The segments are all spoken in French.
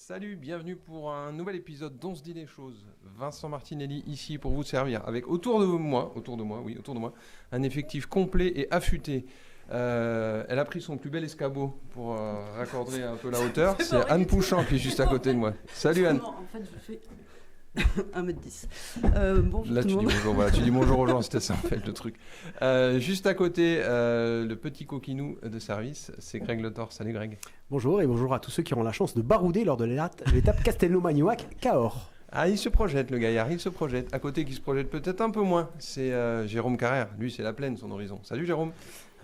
Salut, bienvenue pour un nouvel épisode d'On se dit les choses. Vincent Martinelli ici pour vous servir avec autour de moi, un effectif complet et affûté. Elle a pris son plus bel escabeau pour raccorder un peu la hauteur. C'est Anne Pouchant qui est juste à côté de moi. Salut Anne. En fait, je fais 1m10. Bonjour Là, tout le monde. bonjour, voilà, tu dis bonjour aux gens, c'était ça en fait le truc. Juste à côté, le petit coquinou de service, c'est Greg Le Thor. Salut Greg. Bonjour et bonjour à tous ceux qui auront la chance de barouder lors de l'étape Castelnau-Magnoac-Cahors. Ah, il se projette le gaillard, il se projette. À côté qui se projette peut-être un peu moins, c'est Jérôme Carrère. Lui, c'est la plaine, son horizon. Salut Jérôme.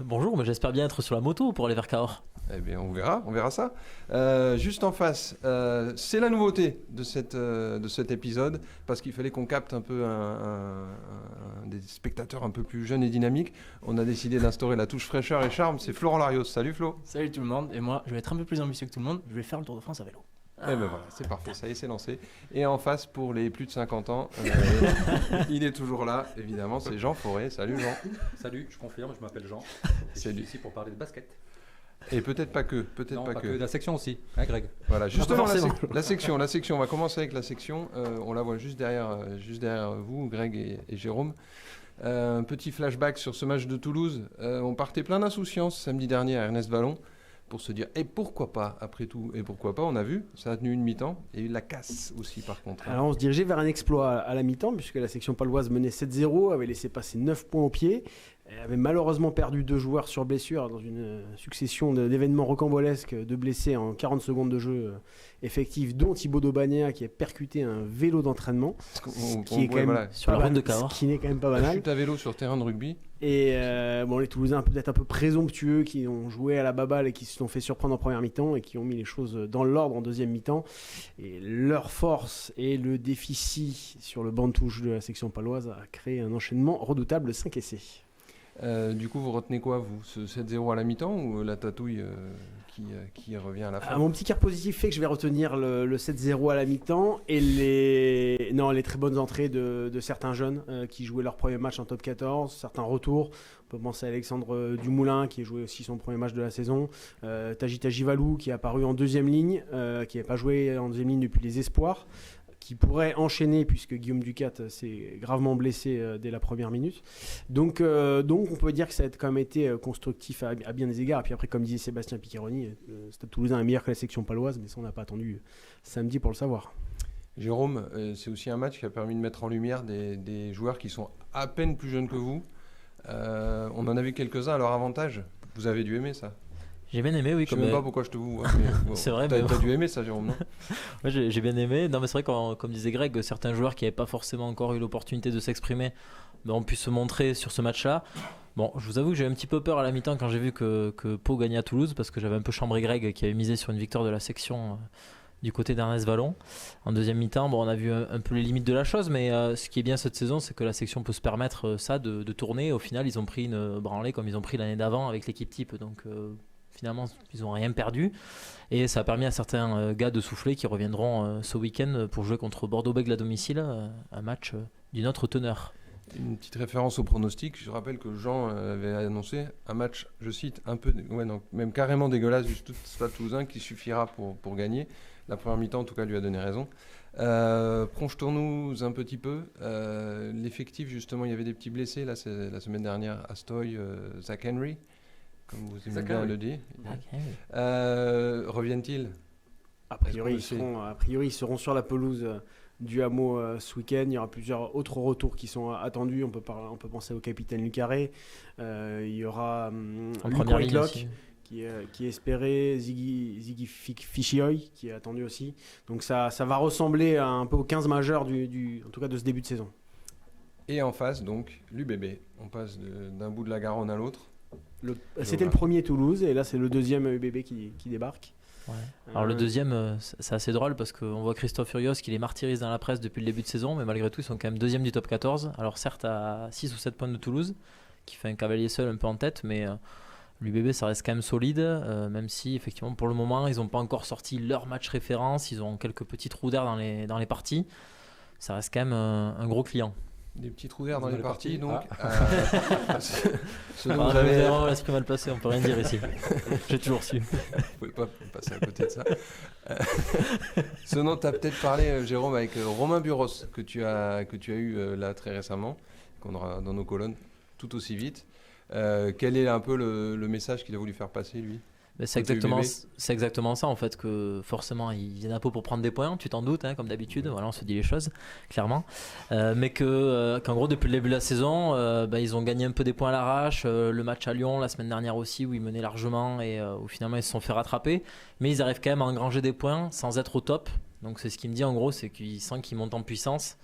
Bonjour, mais j'espère bien être sur la moto pour aller vers Cahors. Eh bien, on verra ça. Juste en face, c'est la nouveauté de cet épisode, parce qu'il fallait qu'on capte un peu des spectateurs un peu plus jeunes et dynamiques. On a décidé d'instaurer la touche fraîcheur et charme. C'est Florent Larios. Salut Flo. Salut tout le monde, et moi je vais être un peu plus ambitieux que tout le monde, je vais faire le Tour de France à vélo. Eh ben voilà, c'est parfait, ça y est, c'est lancé. Et en face, pour les plus de 50 ans, il est toujours là, évidemment, c'est Jean Forêt. Salut Jean. Salut, je confirme, je m'appelle Jean. Je suis ici pour parler de basket. Et peut-être pas que, Non, pas que. La section aussi, hein Greg. Voilà, justement la section, on va commencer avec la section, on la voit juste derrière vous, Greg et Jérôme. Un petit flashback sur ce match de Toulouse. On partait plein d'insouciance samedi dernier à Ernest Vallon pour se dire, et pourquoi pas, après tout, et pourquoi pas, on a vu, ça a tenu une mi-temps, et eu de la casse aussi par contre. Alors on se dirigeait vers un exploit à la mi-temps, puisque la section paloise menait 7-0, avait laissé passer 9 points au pied, avait malheureusement perdu 2 joueurs sur blessure dans une succession d'événements rocambolesques de blessés en 40 secondes de jeu effectif, dont Thibaut Daubagnéa qui a percuté un vélo d'entraînement, qui est quand même sur la route de Cahors, qui n'est quand même pas banal. Chute à vélo sur terrain de rugby. Et les Toulousains peut-être un peu présomptueux qui ont joué à la baballe et qui se sont fait surprendre en première mi-temps et qui ont mis les choses dans l'ordre en deuxième mi-temps. Et leur force et le déficit sur le banc de touche de la section paloise a créé un enchaînement redoutable de 5 essais. Du coup, vous retenez quoi, vous, ce 7-0 à la mi-temps ou la tatouille qui revient à la fin? Mon petit quart positif fait que je vais retenir le 7-0 à la mi-temps et les très bonnes entrées de certains jeunes qui jouaient leur premier match en top 14, certains retours. On peut penser à Alexandre Dumoulin qui a joué aussi son premier match de la saison, Tajita Jivalou qui est apparu en deuxième ligne, qui n'avait pas joué en deuxième ligne depuis les espoirs, qui pourrait enchaîner puisque Guillaume Ducat s'est gravement blessé dès la première minute. Donc on peut dire que ça a quand même été constructif à bien des égards. Et puis après, comme disait Sébastien Piccheroni, le Stade Toulousain est meilleur que la section paloise, mais ça on n'a pas attendu samedi pour le savoir. Jérôme, c'est aussi un match qui a permis de mettre en lumière des joueurs qui sont à peine plus jeunes que vous. On en a vu quelques-uns à leur avantage. Vous avez dû aimer ça? J'ai bien aimé, oui. Je ne sais même pas pourquoi je te vois. Bon, c'est vrai, t'as dû aimer ça, Jérôme, non? Ouais, j'ai bien aimé. Non, mais c'est vrai, comme disait Greg, certains joueurs qui n'avaient pas forcément encore eu l'opportunité de s'exprimer ont pu se montrer sur ce match-là. Bon, je vous avoue que j'ai eu un petit peu peur à la mi-temps quand j'ai vu que Pau gagnait à Toulouse, parce que j'avais un peu chambré Greg qui avait misé sur une victoire de la section du côté d'Ernest Vallon. En deuxième mi-temps, on a vu un peu les limites de la chose, mais ce qui est bien cette saison, c'est que la section peut se permettre de tourner. Au final, ils ont pris une branlée comme ils ont pris l'année d'avant avec l'équipe type. Donc finalement, ils n'ont rien perdu. Et ça a permis à certains gars de souffler qui reviendront ce week-end pour jouer contre Bordeaux-Bègles à domicile, un match d'une autre teneur. Une petite référence au pronostic. Je rappelle que Jean avait annoncé un match, je cite, même carrément dégueulasse du Stade Toulousain qui suffira pour gagner. La première mi-temps, en tout cas, lui a donné raison. Projetons-nous un petit peu. L'effectif, justement, il y avait des petits blessés là, c'est la semaine dernière. Astoy, Zach Henry, comme vous aimez bien le dire. Reviennent-ils? A priori, ils seront sur la pelouse du Hameau ce week-end. Il y aura plusieurs autres retours qui sont attendus. On peut penser au capitaine Lucaré. Il y aura Luc Whitelock qui est espéré, Ziggy Fichioy qui est attendu aussi. Donc ça va ressembler un peu aux 15 majeurs en tout cas de ce début de saison. Et en face, donc, l'UBB. On passe d'un bout de la Garonne à l'autre. C'était le premier Toulouse et là c'est le deuxième UBB qui débarque. Ouais. Alors le deuxième, c'est assez drôle parce qu'on voit Christophe Furios qui les martyrise dans la presse depuis le début de saison, mais malgré tout ils sont quand même deuxième du top 14. Alors certes à 6 ou 7 points de Toulouse, qui fait un cavalier seul un peu en tête, mais l'UBB ça reste quand même solide, même si effectivement pour le moment ils n'ont pas encore sorti leur match référence, ils ont quelques petits trous d'air dans les parties. Ça reste quand même un gros client. Des petits trous verts dans Dans les les parties, parties. donc. Selon J'avais vraiment l'esprit mal placé, on peut rien dire ici. J'ai toujours su. Vous pouvez pas passer à côté de ça. Ce dont tu as peut-être parlé, Jérôme, avec Romain Buros, que tu as eu là très récemment, qu'on aura dans nos colonnes tout aussi vite. Quel est un peu le message qu'il a voulu faire passer, lui? Mais c'est exactement ça en fait, que forcément il vient à Pau pour prendre des points, tu t'en doutes, hein, comme d'habitude, voilà, on se dit les choses clairement, mais qu'en gros depuis le début de la saison ils ont gagné un peu des points à l'arrache, le match à Lyon la semaine dernière aussi où ils menaient largement et où finalement ils se sont fait rattraper, mais ils arrivent quand même à engranger des points sans être au top, donc c'est ce qu'il me dit en gros, c'est qu'il sent qu'ils montent en puissance,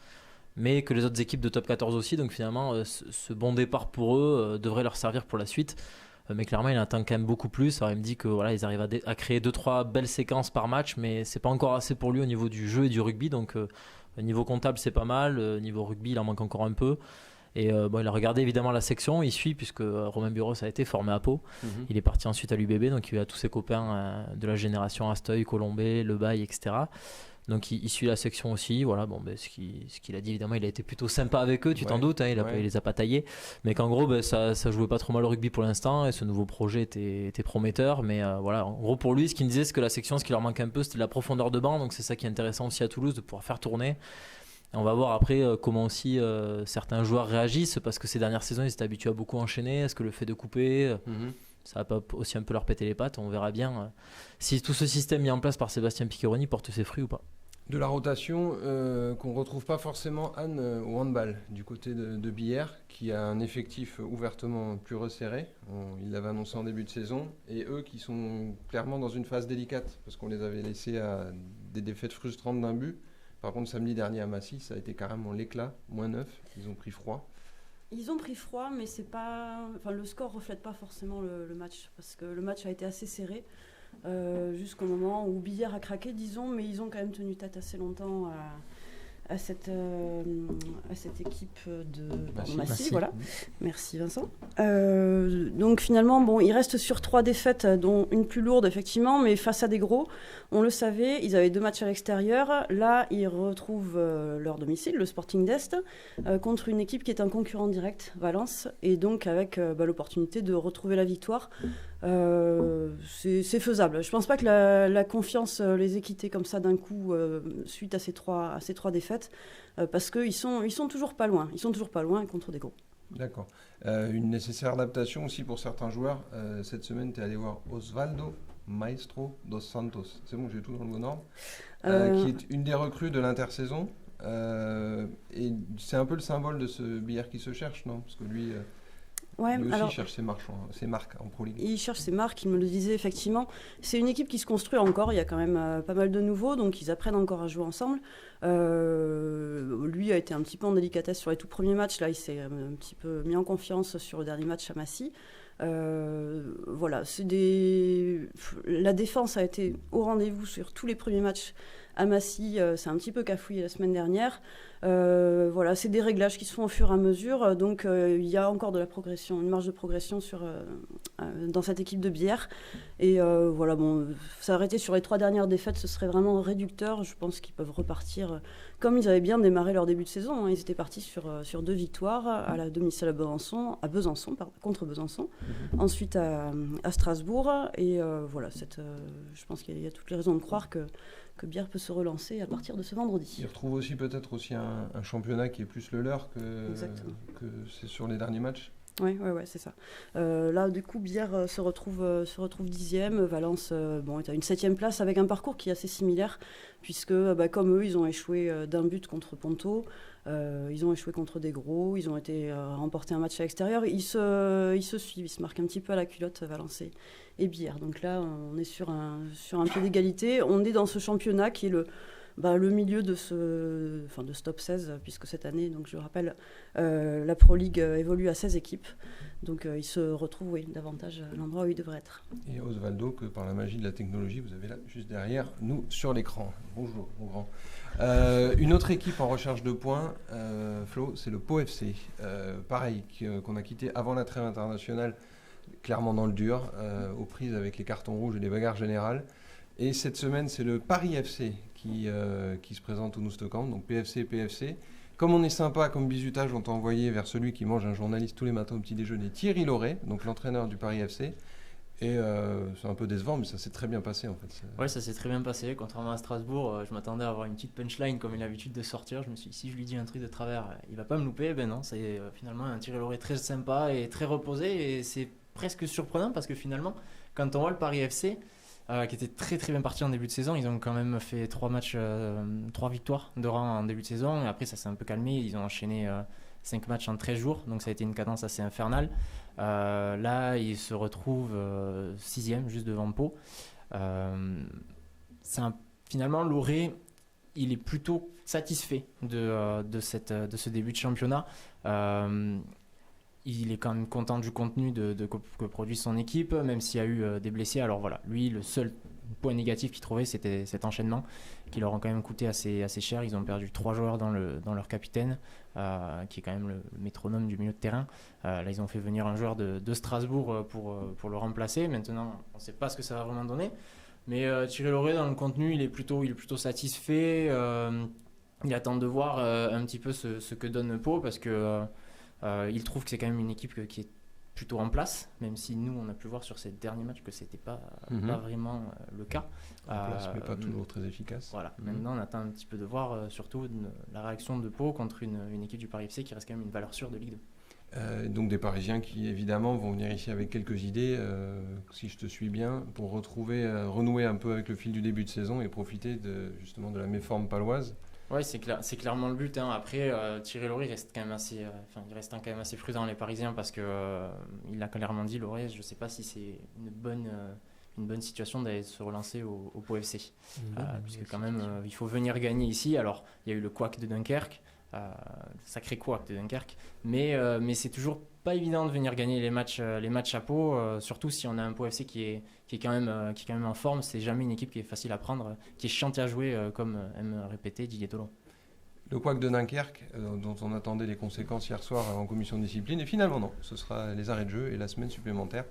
mais que les autres équipes de top 14 aussi, donc finalement ce bon départ pour eux devrait leur servir pour la suite. Mais clairement il attend quand même beaucoup plus. Alors il me dit que voilà, ils arrivent à créer 2-3 belles séquences par match, mais c'est pas encore assez pour lui au niveau du jeu et du rugby, donc niveau comptable c'est pas mal, niveau rugby il en manque encore un peu. Et il a regardé évidemment la section, il suit puisque Romain Buros a été formé à Pau. Il est parti ensuite à l'UBB, donc il a tous ses copains de la génération Asteuil, Colombet, Le Bail, etc. Donc il suit la section aussi, voilà. Bon, ce qu'il a dit évidemment, il a été plutôt sympa avec eux, tu t'en doutes, hein, il les a pas taillés, mais qu'en gros ça jouait pas trop mal au rugby pour l'instant et ce nouveau projet était prometteur, mais voilà, en gros pour lui ce qu'il me disait c'est que la section, ce qui leur manque un peu c'était de la profondeur de banc, donc c'est ça qui est intéressant aussi à Toulouse, de pouvoir faire tourner. Et on va voir après comment aussi certains joueurs réagissent, parce que ces dernières saisons ils étaient habitués à beaucoup enchaîner, est-ce que le fait de couper ça va pas aussi un peu leur péter les pattes, on verra bien si tout ce système mis en place par Sébastien Piccheroni porte ses fruits ou pas. De la rotation qu'on retrouve pas forcément, Anne, au handball, du côté de Billère, qui a un effectif ouvertement plus resserré. Il l'avait annoncé en début de saison. Et eux qui sont clairement dans une phase délicate, parce qu'on les avait laissés à des défaites frustrantes d'un but. Par contre, samedi dernier à Massy, ça a été carrément l'éclat, -9. Ils ont pris froid. Ils ont pris froid, mais c'est pas... enfin, le score ne reflète pas forcément le match, parce que le match a été assez serré. Jusqu'au moment où Billère a craqué, disons, mais ils ont quand même tenu tête assez longtemps à cette équipe de Massy. Voilà. Merci Vincent. Donc finalement, ils restent sur 3 défaites, dont une plus lourde effectivement, mais face à des gros. On le savait, ils avaient 2 matchs à l'extérieur. Là, ils retrouvent leur domicile, le Sporting d'Est, contre une équipe qui est un concurrent direct, Valence, et donc avec l'opportunité de retrouver la victoire. C'est faisable. Je pense pas que la confiance les ait quittés comme ça d'un coup suite à ces trois défaites, parce qu'ils sont toujours pas loin. Ils sont toujours pas loin contre des gros. D'accord. Une nécessaire adaptation aussi pour certains joueurs. Cette semaine, tu es allé voir Osvaldo Maestro dos Santos. C'est bon, j'ai tout dans le bon ordre. Qui est une des recrues de l'intersaison. Et c'est un peu le symbole de ce Billère qui se cherche, non? Parce que lui... lui aussi cherche ses marques en Pro League. Il cherche ses marques, il me le disait effectivement. C'est une équipe qui se construit encore, il y a quand même pas mal de nouveaux, donc ils apprennent encore à jouer ensemble. Lui a été un petit peu en délicatesse sur les tout premiers matchs, là il s'est un petit peu mis en confiance sur le dernier match à Massy. Voilà, la défense a été au rendez-vous sur tous les premiers matchs à Massy, c'est un petit peu cafouillé la semaine dernière. Voilà, c'est des réglages qui se font au fur et à mesure, donc il y a encore de la progression, une marge de progression dans cette équipe de Billère. Et voilà, s'arrêter sur les 3 dernières défaites, ce serait vraiment réducteur. Je pense qu'ils peuvent repartir comme ils avaient bien démarré leur début de saison. Ils étaient partis sur 2 victoires à la domicile contre Besançon, ensuite à Strasbourg. Et voilà, je pense qu'il y a toutes les raisons de croire que Billère peut se relancer à partir de ce vendredi. Il retrouve aussi peut-être un championnat qui est plus le leur que c'est sur les derniers matchs. Oui, c'est ça. Là, du coup, Billère se retrouve 10e. Valence est à une 7e place avec un parcours qui est assez similaire, puisque comme eux, ils ont échoué d'un but contre Ponto. Ils ont échoué contre des gros. Ils ont été remporter un match à l'extérieur. Ils se suivent. Ils se marquent un petit peu à la culotte, Valence et Billère. Donc là, on est sur un pied d'égalité. On est dans ce championnat qui est le milieu de ce top 16, puisque cette année, donc je le rappelle, la Pro League évolue à 16 équipes. Donc il se retrouve davantage à l'endroit où il devrait être. Et Osvaldo, que par la magie de la technologie, vous avez là juste derrière nous sur l'écran. Bonjour, mon grand. Une autre équipe en recherche de points, Flo, c'est le Pau FC. Pareil, qu'on a quitté avant la trêve internationale, clairement dans le dur, aux prises avec les cartons rouges et les bagarres générales. Et cette semaine, c'est le Paris FC qui se présente au Nouveau Camp, donc PFC, Comme on est sympa, comme bizutage, on t'a envoyé vers celui qui mange un journaliste tous les matins au petit déjeuner, Thierry Laurey, donc l'entraîneur du Paris FC. Et c'est un peu décevant, mais ça s'est très bien passé en fait. Ouais, ça s'est très bien passé. Contrairement à Strasbourg, je m'attendais à avoir une petite punchline comme il a l'habitude de sortir. Je me suis dit, si je lui dis un truc de travers, il va pas me louper. Ben non, c'est finalement un Thierry Laurey très sympa et très reposé. Et c'est presque surprenant parce que finalement, quand on voit le Paris FC, qui était très très bien parti en début de saison, ils ont quand même fait 3 victoires de rang en début de saison. Et après, ça s'est un peu calmé. Ils ont enchaîné 5 matchs en 13 jours. Donc ça a été une cadence assez infernale. Là, il se retrouve 6e, juste devant Pau. Finalement, Laurey, il est plutôt satisfait de ce début de championnat. Il est quand même content du contenu que produit son équipe, même s'il y a eu des blessés. Alors voilà, lui, le seul point négatif qu'il trouvait, c'était cet enchaînement qui leur a quand même coûté assez cher. Ils ont perdu 3 joueurs dans leur capitaine, qui est quand même le métronome du milieu de terrain. Là, ils ont fait venir un joueur de Strasbourg pour le remplacer. Maintenant, on ne sait pas ce que ça va vraiment donner. Mais Thierry Laurey, dans le contenu, il est plutôt satisfait. Il attend de voir un petit peu ce que donne Pau, parce que il trouve que c'est quand même une équipe qui est plutôt en place, même si nous on a pu voir sur ces derniers matchs que c'était pas vraiment le cas. En place, mais pas toujours très efficace. Voilà. Maintenant on attend un petit peu de voir surtout la réaction de Pau contre une équipe du Paris FC qui reste quand même une valeur sûre de Ligue 2. Donc des Parisiens qui évidemment vont venir ici avec quelques idées, si je te suis bien, pour renouer un peu avec le fil du début de saison et profiter justement de la méforme paloise. Ouais, c'est clairement le but. Après, Thierry Laurey reste quand même assez prudent, les Parisiens, parce que il a clairement dit, Laurey, je ne sais pas si c'est une bonne situation d'aller se relancer au Pau FC, puisque quand même il faut venir gagner ici. Alors il y a eu le couac de Dunkerque, sacré couac de Dunkerque, mais c'est toujours pas évident de venir gagner les matchs à Pau, surtout si on a un Pau FC qui est quand même en forme. C'est jamais une équipe qui est facile à prendre, qui est chiante à jouer, comme aime répéter Didier Tolon. Le couac de Dunkerque, dont on attendait les conséquences hier soir en commission de discipline, et finalement non, ce sera les arrêts de jeu et la semaine supplémentaire.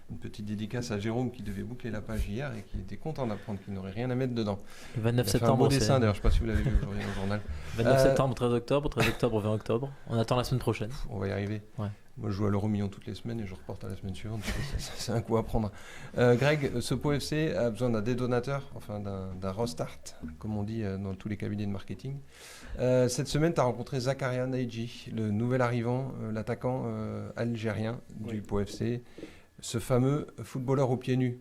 Une petite dédicace à Jérôme qui devait boucler la page hier et qui était content d'apprendre qu'il n'aurait rien à mettre dedans. Le 29 il a septembre. Fait un beau dessin d'ailleurs, je ne sais pas si vous l'avez vu aujourd'hui dans le journal. 29 septembre, 13 octobre, 13 octobre, 20 octobre. On attend la semaine prochaine. On va y arriver. Ouais. Moi je joue à l'Euro Million toutes les semaines et je reporte à la semaine suivante. C'est un coup à prendre. Greg, ce Pau FC a besoin d'un dédonateur, enfin d'un restart, comme on dit dans tous les cabinets de marketing. Cette semaine, tu as rencontré Zakaria Naïdji, le nouvel arrivant, l'attaquant algérien du Pau FC. Ce fameux footballeur aux pieds nus.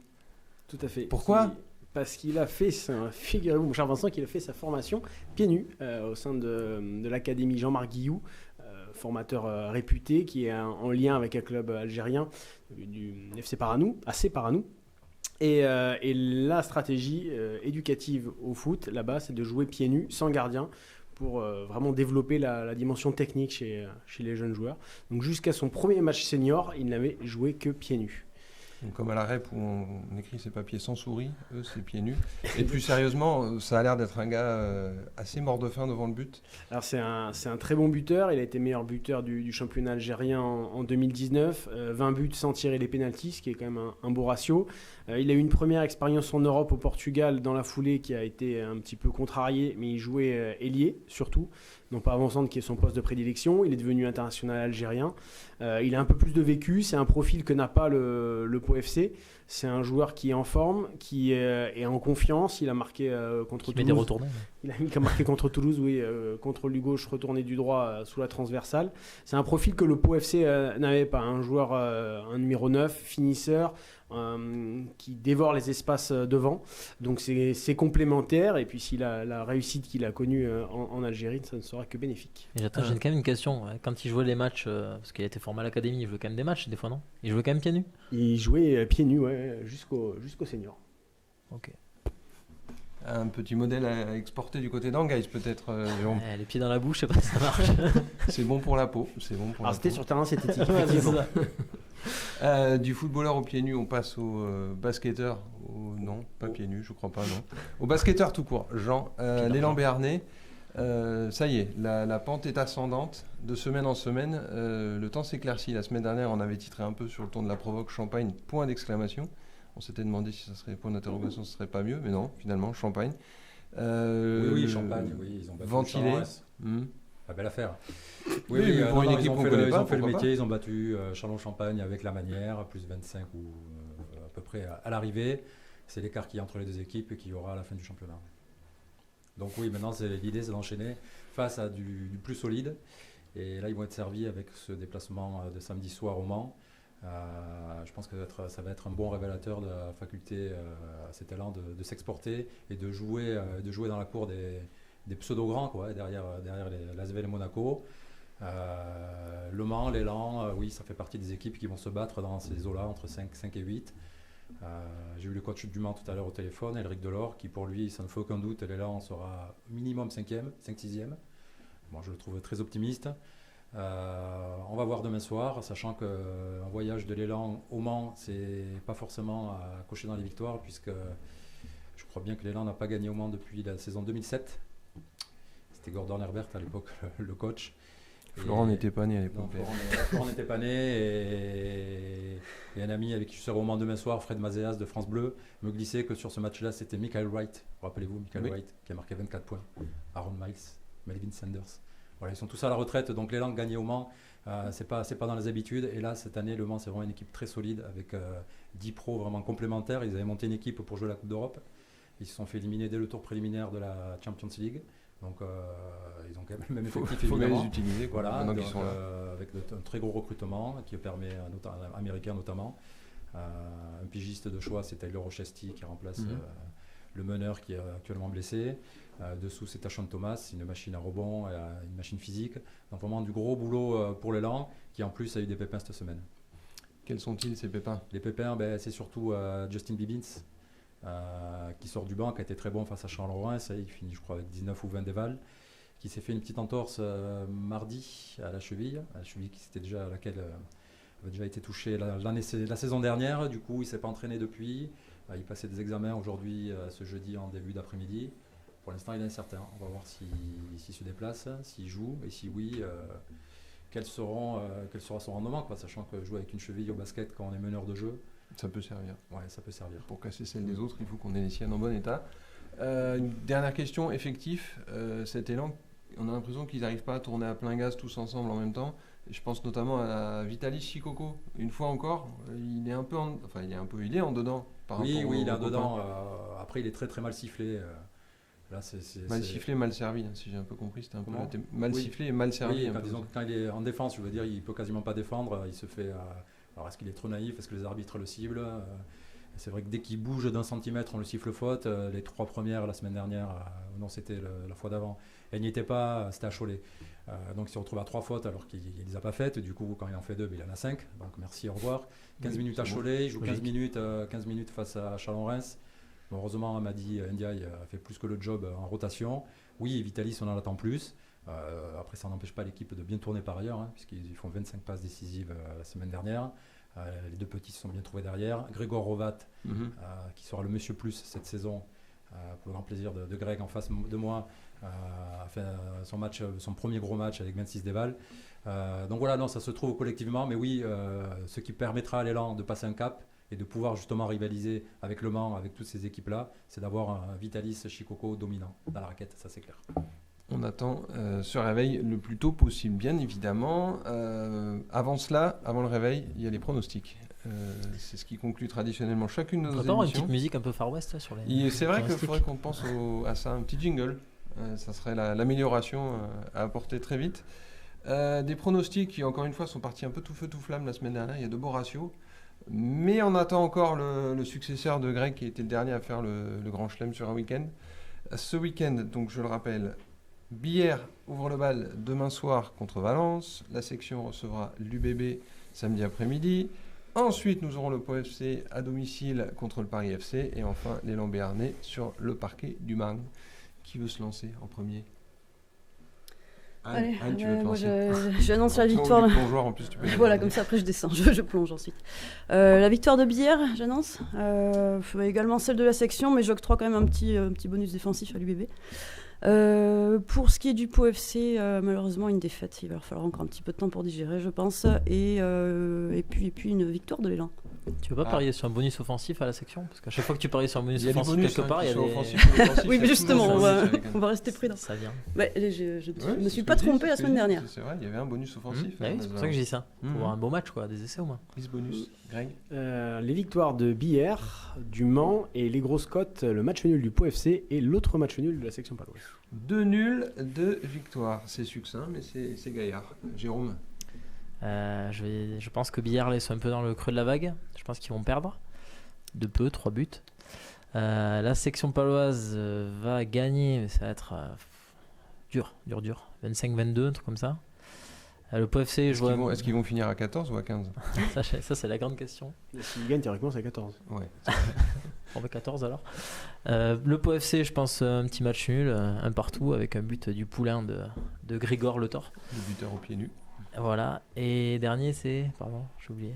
Tout à fait. Pourquoi ? Parce qu'il a fait, figurez-vous, mon cher Vincent, qu'il a fait sa formation pieds nus au sein de l'académie Jean-Marc Guillou, formateur réputé qui est en lien avec un club algérien du FC Paranou, AC Paranou. Et la stratégie éducative au foot, là-bas, c'est de jouer pieds nus, sans gardien, pour vraiment développer la dimension technique chez les jeunes joueurs. Donc jusqu'à son premier match senior, il n'avait joué que pieds nus. Donc, comme à la REP où on écrit ses papiers sans souris, eux c'est pieds nus. Et plus sérieusement, ça a l'air d'être un gars assez mort de faim devant le but. Alors c'est un très bon buteur, il a été meilleur buteur du championnat algérien en 2019, 20 buts sans tirer les pénaltys, ce qui est quand même un beau ratio. Il a eu une première expérience en Europe au Portugal dans la foulée qui a été un petit peu contrariée, mais il jouait ailier surtout, non pas avant-centre qui est son poste de prédilection. Il est devenu international algérien. Il a un peu plus de vécu, c'est un profil que n'a pas le Pau FC. C'est un joueur qui est en forme, qui est en confiance. Il a marqué contre Toulouse. Des retournés. Il a marqué contre Toulouse, oui, contrôle du gauche, retourné du droit sous la transversale. C'est un profil que le Pau FC n'avait pas. Un joueur, un numéro 9, finisseur, qui dévore les espaces devant. Donc c'est complémentaire. Et puis si la réussite qu'il a connue en Algérie, ça ne sera que bénéfique. Et j'ai quand même une question. Quand il jouait les matchs, parce qu'il a été formé à l'académie, il jouait quand même des matchs des fois, non ? Il jouait quand même pieds nus ? Il jouait pieds nus, ouais, jusqu'au senior. Ok. Un petit modèle à exporter du côté d'Angaïs peut-être, Jérôme. Les pieds dans la bouche, je sais pas si ça marche. C'est bon pour la peau. Alors c'était sur terrain synthétique. Ouais, c'est ça. Du footballeur aux pieds nus, on passe au basketteur. Non, pas pieds nus, je crois pas, non. Au basketteur tout court. Jean, l'élan béarnais. Ça y est, la pente est ascendante de semaine en semaine. Le temps s'éclaircit. La semaine dernière, on avait titré un peu sur le ton de la provoque Champagne, point d'exclamation. On s'était demandé si ça serait point d'interrogation, ce serait pas mieux, mais non, finalement, Champagne. Oui, Champagne, oui, ils ont battu ventilé. belle affaire. Oui, mais pour une équipe qu'on connaît ils pas, ont fait le pourquoi métier, ils ont battu Châlons-Champagne avec la manière, plus 25 ou à peu près à l'arrivée. C'est l'écart qu'il y a entre les deux équipes et qu'il y aura à la fin du championnat. Donc oui, maintenant l'idée c'est d'enchaîner face à du plus solide. Et là ils vont être servis avec ce déplacement de samedi soir au Mans. Je pense que ça va être un bon révélateur de la faculté à ces talents de s'exporter et de jouer dans la cour des pseudo-grands, quoi, derrière l'ASvel et Monaco. Le Mans, l'Élan, oui, ça fait partie des équipes qui vont se battre dans ces eaux-là, entre 5 et 8. J'ai eu le coach du Mans tout à l'heure au téléphone, Elric Delors, qui pour lui, ça ne fait aucun doute, l'Élan sera minimum 5e, 5-6e. Bon, je le trouve très optimiste. On va voir demain soir, sachant qu'un voyage de l'Élan au Mans, c'est pas forcément à cocher dans les victoires, puisque je crois bien que l'Élan n'a pas gagné au Mans depuis la saison 2007. C'était Gordon Herbert à l'époque le coach. Florent n'était pas né à l'époque. Florent n'était pas né et un ami avec qui je serai au Mans demain soir, Fred Mazéas de France Bleu, me glissait que sur ce match-là, c'était Michael Wright. Rappelez-vous, Michael Wright qui a marqué 24 points. Aaron Miles, Melvin Sanders. Voilà, ils sont tous à la retraite, donc les Langues gagnés au Mans, c'est pas dans les habitudes. Et là, cette année, le Mans, c'est vraiment une équipe très solide avec 10 pros vraiment complémentaires. Ils avaient monté une équipe pour jouer la Coupe d'Europe. Ils se sont fait éliminer dès le tour préliminaire de la Champions League. Donc ils ont quand même le même effectif. Il faut bien les utiliser. Quoi, voilà, donc, ils sont là. avec un très gros recrutement qui permet, américain notamment. Un pigiste de choix, c'est Tyler Rochesty qui remplace le meneur qui est actuellement blessé. Dessous, c'est Tachon Thomas, une machine à rebond, une machine physique. Donc vraiment du gros boulot pour l'élan, qui en plus a eu des pépins cette semaine. Quels sont-ils ces pépins? Les pépins, c'est surtout Justin Bibbins, qui sort du banc, qui a été très bon face à Charleroi. Il finit, je crois, avec 19 ou 20 dévals, qui s'est fait une petite entorse mardi à la cheville qui c'était déjà à laquelle avait déjà été touché la saison dernière. Du coup, il ne s'est pas entraîné depuis. Il passait des examens aujourd'hui, ce jeudi en début d'après-midi. Pour l'instant, il est incertain. On va voir s'il se déplace, s'il joue, et si oui, quel sera son rendement, quoi, sachant que jouer avec une cheville au basket quand on est meneur de jeu, ça peut servir. Ouais, ça peut servir. Pour casser celle des autres, il faut qu'on ait les siennes en bon état. Une dernière question, effectif. Cet élan, on a l'impression qu'ils n'arrivent pas à tourner à plein gaz tous ensemble en même temps. Et je pense notamment à Vitaly Chikoko. Une fois encore, il est un peu en dedans. Oui, il est en dedans. Après, il est très très mal sifflé. Là, mal sifflé, mal servi, hein, si j'ai un peu compris. C'était un peu mal sifflé et mal servi. Oui, quand il est en défense, je veux dire, il peut quasiment pas défendre. Il se fait. Alors, est-ce qu'il est trop naïf? Est-ce que les arbitres le ciblent? C'est vrai que dès qu'il bouge d'un centimètre, on le siffle faute. Les 3 premières la semaine dernière, non, c'était la fois d'avant, elle n'y était pas, c'était à Cholet. Donc il se retrouve à 3 fautes alors qu'il ne les a pas faites. Du coup, quand il en fait 2, il en a 5. Donc merci, au revoir. 15 minutes à Cholet, il joue 15 minutes face à Chalon-Reims. Bon, heureusement, Amadi Ndiaye a fait plus que le job en rotation. Oui, Vitalis, on en attend plus. Après, ça n'empêche pas l'équipe de bien tourner par ailleurs, puisqu'ils font 25 passes décisives la semaine dernière. Les 2 petits se sont bien trouvés derrière. Grégoire Rovat, qui sera le Monsieur Plus cette saison, pour le grand plaisir de Greg en face de moi, a fait son premier gros match avec 26 dévals. Donc voilà, non, ça se trouve collectivement, mais oui, ce qui permettra à l'élan de passer un cap et de pouvoir justement rivaliser avec Le Mans, avec toutes ces équipes-là, c'est d'avoir un Vitalis Chikoko dominant dans la raquette, ça c'est clair. On attend ce réveil le plus tôt possible, bien évidemment. Avant cela, avant le réveil, il y a les pronostics. C'est ce qui conclut traditionnellement chacune de nos émissions. Une petite musique un peu Far West là, sur les. C'est vrai qu'il faudrait qu'on pense à ça, un petit jingle. Ça serait l'amélioration à apporter très vite. Des pronostics qui, encore une fois, sont partis un peu tout feu tout flamme la semaine dernière. Il y a de beaux ratios. Mais on attend encore le successeur de Greg qui a été le dernier à faire le Grand Chelem sur un week-end. Ce week-end, donc je le rappelle, Billère ouvre le bal demain soir contre Valence. La section recevra l'UBB samedi après-midi. Ensuite, nous aurons le Pau FC à domicile contre le Paris FC. Et enfin, l'élan béarnais sur le parquet du Mans. Qui veut se lancer en premier? Allez, Anne, tu veux te moi lancer? j'annonce la victoire. Plongeoir, en plus, tu peux Voilà, comme ça après je descends, je plonge ensuite. La victoire de Billère, j'annonce. Également celle de la section, mais j'octroie quand même un petit bonus défensif à l'UBB. Pour ce qui est du Pau FC, malheureusement une défaite. Il va falloir encore un petit peu de temps pour digérer, je pense. Et puis une victoire de l'élan. Tu veux pas parier sur un bonus offensif à la section? Parce qu'à chaque fois que tu paries sur un bonus offensif quelque part, il y a des... Oui, mais justement, on va rester prudent. Ça vient. Ouais, je ne me suis pas trompé la semaine dernière. C'est vrai, il y avait un bonus offensif. Oui, c'est pour ça que je dis ça. Faut voir un beau match, quoi, des essais au moins. Quiz bonus, Greg. Les victoires de Billère, du Mans et les grosses cotes, le match nul du Pau FC et l'autre match nul de la section paloise. 2 nuls, 2 victoires. C'est succinct, mais c'est gaillard. Jérôme. Je pense que Billard là, ils sont un peu dans le creux de la vague. Je pense qu'ils vont perdre de peu, 3 buts. La section paloise va gagner, mais ça va être dur. 25-22, un truc comme ça. Le Pau FC, Est-ce qu'ils vont finir à 14 ou à 15? Ça, c'est la grande question. S'ils gagnent, théoriquement, c'est à 14. Ouais. On va 14 alors. Le Pau FC, je pense un petit match nul, un partout, avec un but du poulain de Grégor Le Thor. Le buteur au pied nu. Voilà. Et dernier, c'est... Pardon, j'ai oublié.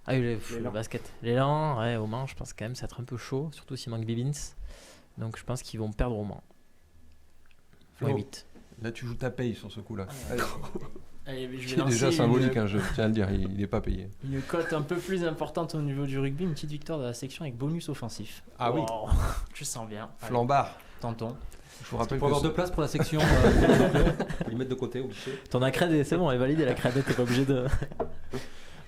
Ah oui, le basket. L'élan, ouais, au Mans, je pense quand même que ça va être un peu chaud, surtout s'il manque Bibins. Donc je pense qu'ils vont perdre au Mans. Flo, 8. Là, tu joues ta paye sur ce coup-là. Allez, je vais C'est déjà lancer symbolique, je tiens à le dire, il n'est pas payé. une cote un peu plus importante au niveau du rugby, une petite victoire de la section avec bonus offensif. Ah oui. Wow, je sens bien. Allez, Flambard. tentons. Je vous rappelle Pour avoir que 2 places pour la section, faut les mettre de côté au guichet. Ton accrédé, c'est bon, elle est validée la crédit, t'es pas obligé de...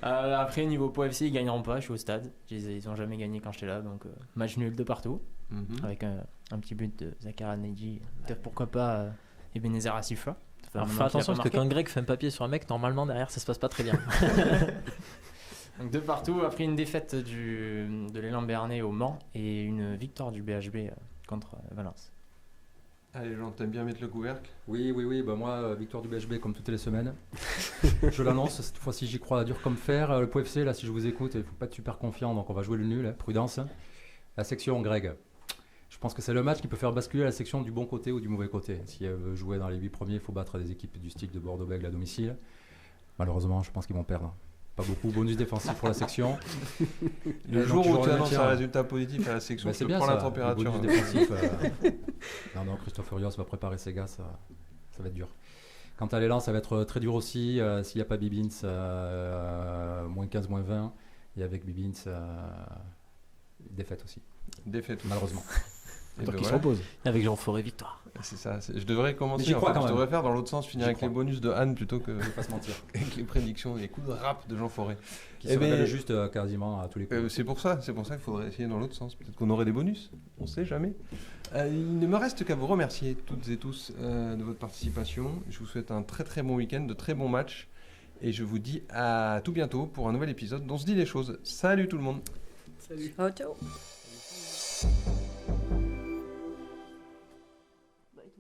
Après, niveau Pau FC, ils gagneront pas. Je suis au stade. Ils ont jamais gagné quand j'étais là, donc match nul de partout. Avec un petit but de Zachara Neji. Peut-être pourquoi pas Ebenezer Asifa. Alors fais attention parce que quand Greg fait un papier sur un mec, normalement derrière ça se passe pas très bien. Donc de partout, après une défaite de l'élan Béarnais au Mans et une victoire du BHB contre Valence. Allez, Jean, t'aimes bien mettre le couvercle? Oui, bah moi, victoire du BHB comme toutes les semaines. Je l'annonce, cette fois-ci j'y crois dur comme fer. Le Pau FC, là, si je vous écoute, il ne faut pas être super confiant, donc on va jouer le nul, prudence. La section Greg, je pense que c'est le match qui peut faire basculer la section du bon côté ou du mauvais côté. Si elle veut jouer dans les 8 premiers, il faut battre des équipes du style de Bordeaux-Bègles à domicile. Malheureusement, je pense qu'ils vont perdre. Pas beaucoup, bonus défensif pour la section. Le jour où tu annonces un résultat positif à la section, c'est tu bien prends ça, la température. le bonus défensif, non, Christophe Furios va préparer ses gars, ça va être dur. Quant à l'élan, ça va être très dur aussi. S'il n'y a pas Bibins, moins 15, moins 20. Et avec Bibins, défaite aussi. Défaite, malheureusement. Tant qu'il se repose. Avec Jean Forêt, victoire. C'est ça. Je devrais commencer. J'y crois quand même. Je devrais faire dans l'autre sens, finir avec les bonus de Anne plutôt que Je vais pas se mentir. avec les prédictions et les coups de rap de Jean Forêt. Qui se révèle juste quasiment à tous les coups. C'est pour ça qu'il faudrait essayer dans l'autre sens. Peut-être qu'on aurait des bonus. On sait jamais. Il ne me reste qu'à vous remercier toutes et tous de votre participation. Je vous souhaite un très très bon week-end, de très bons matchs. Et je vous dis à tout bientôt pour un nouvel épisode dont on se dit les choses. Salut tout le monde. Salut. Ciao.